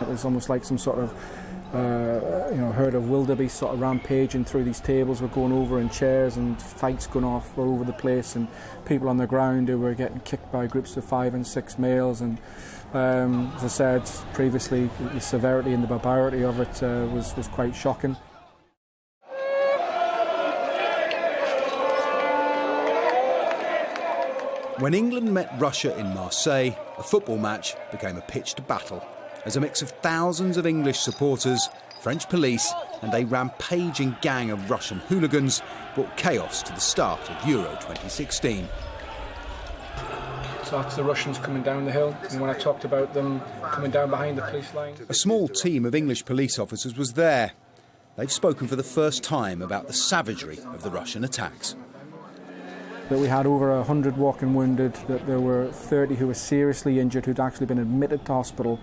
It was almost like some sort of herd of wildebeest sort of rampaging through these tables. Were going over in chairs and fights going off all over the place, and people on the ground who were getting kicked by groups of 5 and 6 males. And as I said previously, the severity and the barbarity of it was quite shocking. When England met Russia in Marseille, a football match became a pitched battle as a mix of thousands of English supporters, French police and a rampaging gang of Russian hooligans brought chaos to the start of Euro 2016. So that's the Russians coming down the hill, and when I talked about them coming down behind the police line... A small team of English police officers was there. They've spoken for the first time about the savagery of the Russian attacks. That we had over 100 walking wounded, that there were 30 who were seriously injured who'd actually been admitted to hospital,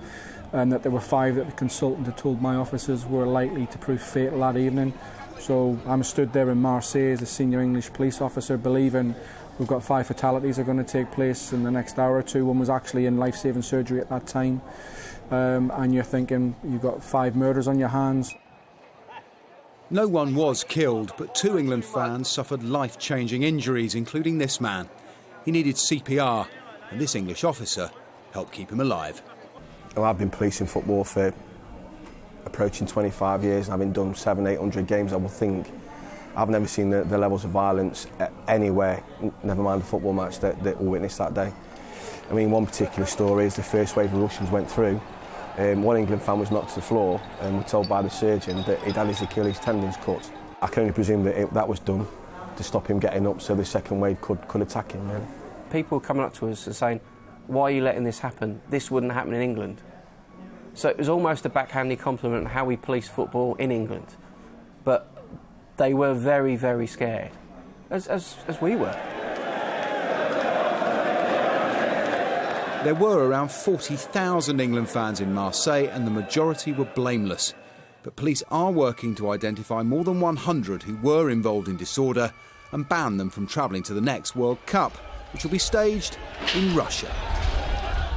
and that there were 5 that the consultant had told my officers were likely to prove fatal that evening. So I'm stood there in Marseille as a senior English police officer, believing we've got 5 fatalities are going to take place in the next hour or two. One was actually in life-saving surgery at that time. And you're thinking you've got 5 murders on your hands. No one was killed, but 2 England fans suffered life-changing injuries, including this man. He needed CPR, and this English officer helped keep him alive. Well, I've been policing football for approaching 25 years, and having done 700-800 games, I will think I've never seen the levels of violence anywhere, never mind the football match that we witnessed that day. I mean, one particular story is the first wave of Russians went through. One England fan was knocked to the floor and was told by the surgeon that he'd had his Achilles tendons cut. I can only presume that that was done to stop him getting up so the second wave could attack him. Really. People coming up to us and saying, why are you letting this happen? This wouldn't happen in England. So it was almost a backhanded compliment on how we police football in England. But they were very, very scared, as we were. There were around 40,000 England fans in Marseille, and the majority were blameless. But police are working to identify more than 100 who were involved in disorder and ban them from travelling to the next World Cup, which will be staged in Russia.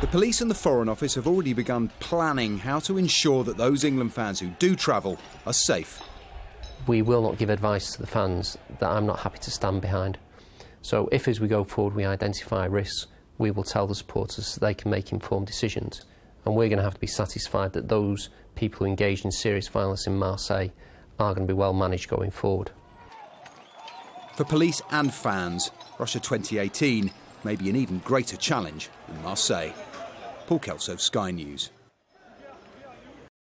The police and the Foreign Office have already begun planning how to ensure that those England fans who do travel are safe. We will not give advice to the fans that I'm not happy to stand behind. So if, as we go forward, we identify risks, we will tell the supporters so they can make informed decisions. And we're going to have to be satisfied that those people who engaged in serious violence in Marseille are going to be well managed going forward. For police and fans, Russia 2018 may be an even greater challenge in Marseille. Paul Kelso, Sky News.